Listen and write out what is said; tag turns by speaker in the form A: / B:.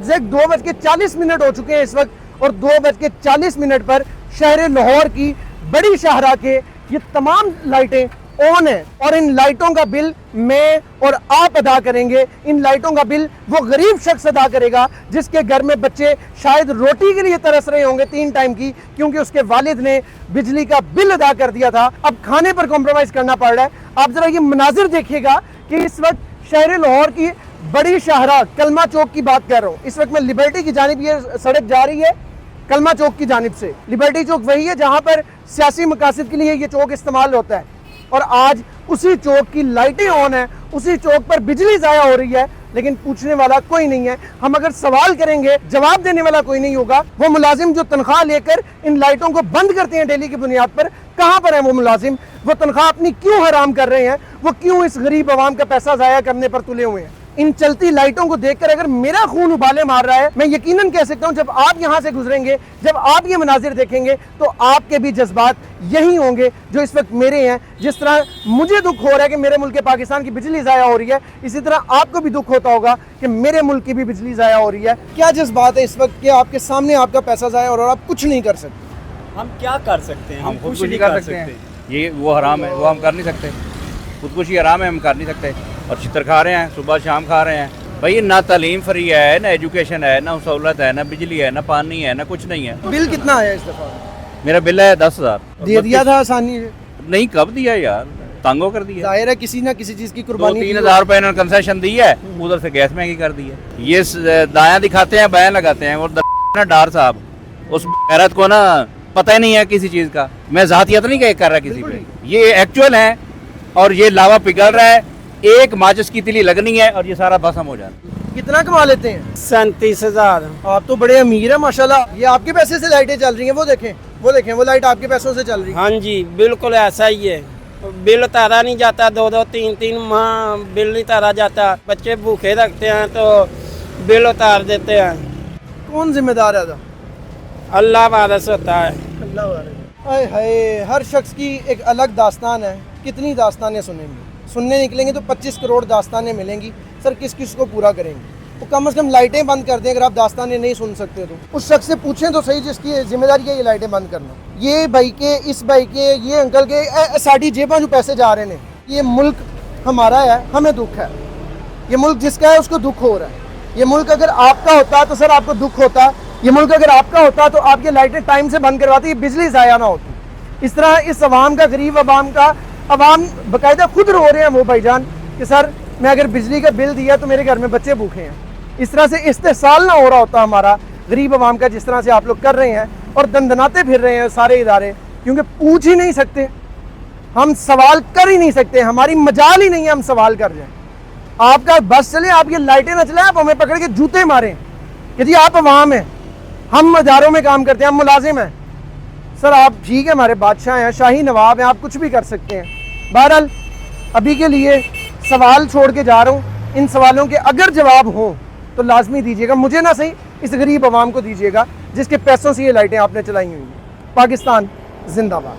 A: Exact 2:40 हो चुके हैं इस वक्त, और 2:40 पर शहर लाहौर की बड़ी शाहरा के ये तमाम लाइटें ऑन है, और इन लाइटों का बिल मैं और आप अदा करेंगे। इन लाइटों का बिल वो गरीब शख्स अदा करेगा जिसके घर में बच्चे शायद रोटी के लिए तरस रहे होंगे 3 टाइम की, क्योंकि उसके वालिद ने बिजली का बिल अदा कर दिया था, अब खाने पर कॉम्प्रोमाइज करना पड़ रहा है। आप जरा ये मनाजिर देखिएगा कि इस वक्त शहर लाहौर की बड़ी शाहरा कलमा चौक की बात कर रहा हूँ, इस वक्त मैं लिबर्टी की जानिब ये सड़क जा रही है, कलमा चौक की जानिब से। लिबर्टी चौक वही है जहाँ पर सियासी मकासद के लिए ये चौक इस्तेमाल होता है, और आज उसी चौक की लाइटें ऑन है, उसी चौक पर बिजली ज़ाया हो रही है, लेकिन पूछने वाला कोई नहीं है। हम अगर सवाल करेंगे जवाब देने वाला कोई नहीं होगा। वो मुलाजिम जो तनख्वाह लेकर इन लाइटों को बंद करते हैं डेली की बुनियाद पर, कहाँ पर है वो मुलाजिम? वो तनख्वाह अपनी क्यों हराम कर रहे हैं? वो क्यों इस गरीब आवाम का पैसा ज़ाया करने पर तुले हुए हैं? इन चलती लाइटों को देखकर अगर मेरा खून उबाले मार रहा है, मैं यकीनन कह सकता हूं जब आप यहां से गुजरेंगे, जब आप ये मनाजिर देखेंगे, तो आपके भी जज्बात यही होंगे जो इस वक्त मेरे हैं। जिस तरह मुझे दुख हो रहा है कि मेरे मुल्क पाकिस्तान की बिजली ज़ाया हो रही है, इसी तरह आपको भी दुख होता होगा कि मेरे मुल्क की भी बिजली ज़ाया हो रही है। क्या जज्बात है इस वक्त कि आपके सामने आपका पैसा ज़ाया हो रहा है और आप कुछ नहीं कर सकते?
B: हम क्या कर सकते हैं? हम
C: कुछ नहीं कर सकते हैं। ये वो हराम है, वो हम कर नहीं सकते। खुदकुशी हराम है, हम कर नहीं सकते, और चित्र खा रहे हैं, सुबह शाम खा रहे हैं। भाई ना तालीम फ्री है, ना एजुकेशन है, ना सहूलत है, ना बिजली है, ना पानी है, ना कुछ नहीं है।
A: बिल कितना आया इस दफा?
C: मेरा बिल है 10,000।
A: दे दिया था आसानी से?
C: नहीं, कब दिया यार, तंगो कर दिया।
A: जाहिर है किसी ना किसी चीज की कुर्बानी।
C: 3,000 रुपए इन्होंने कंसेशन दी है, उधर से गैस महंगी कर दी है। ये दाया दिखाते हैं, बयान लगाते हैं, और ना डार साहब उस गैरत को ना पता ही नहीं है किसी चीज का। मैं जातियत नहीं कर रहा किसी पे, ये एक्चुअल है, और ये लावा पिघल रहा है, एक माचिस की तिली लगनी है और ये सारा भस्म हो जाना।
A: कितना कमा लेते हैं?
B: 37,000।
A: आप तो बड़े अमीर हैं माशाल्लाह। ये आपके पैसे से लाइटें चल रही हैं, वो देखें, वो देखें, वो लाइट आपके पैसों से चल रही है।
B: हाँ जी, बिल्कुल ऐसा ही है। बिल तारा नहीं जाता, 2-2, 3-3 माह बिल नहीं तारा जाता। बच्चे भूखे रखते हैं तो बिल उतार देते हैं।
A: कौन जिम्मेदार है?
B: अल्लाह वारस होता है।
A: अल्लाह वारस। हाय हाय, हर शख्स की एक अलग दास्तान है। कितनी दास्तानें सुनने निकलेंगे तो 25 करोड़ दास्तानें मिलेंगी। सर किस किस को पूरा करेंगे? तो कम से कम लाइटें बंद कर दें अगर आप दास्तानें नहीं सुन सकते तो। उस शख्स से पूछें तो सही जिसकी जिम्मेदारी है ये लाइटें बंद करना। ये भाई के, इस भाई के, ये अंकल के साड़ी जेबा जो पैसे जा रहे हैं, ये मुल्क हमारा है, हमें दुख है। ये मुल्क जिसका है उसको दुख हो रहा है। ये मुल्क अगर आपका होता तो सर आपको दुख होता। ये मुल्क अगर आपका होता तो आपकी लाइटें टाइम से बंद करवाती, ये बिजली ज़ाया ना होती। इस तरह इस अवाम का, गरीब अवाम का, अवाम बाकायदा खुद रो रहे हैं वो भाईजान कि सर मैं अगर बिजली का बिल दिया तो मेरे घर में बच्चे भूखे हैं। इस तरह से इस्तेसाल ना हो रहा होता हमारा गरीब अवाम का, जिस तरह से आप लोग कर रहे हैं, और दंदनाते फिर रहे हैं सारे इदारे, क्योंकि पूछ ही नहीं सकते, हम सवाल कर ही नहीं सकते, हमारी मजाल ही नहीं है हम सवाल कर जाएं। आपका बस चले, आप ये लाइटें न चले, आप हमें पकड़ के जूते मारें कि जी आप अवाम हैं, हम इदारों में काम करते हैं, हम मुलाजिम हैं। सर आप ठीक है, हमारे बादशाह हैं, शाही नवाब हैं, आप कुछ भी कर सकते हैं। बहरहाल अभी के लिए सवाल छोड़ के जा रहा हूँ। इन सवालों के अगर जवाब हो तो लाजमी दीजिएगा, मुझे ना सही इस गरीब आवाम को दीजिएगा जिसके पैसों से ये लाइटें आपने चलाई हुई हैं। पाकिस्तान जिंदाबाद।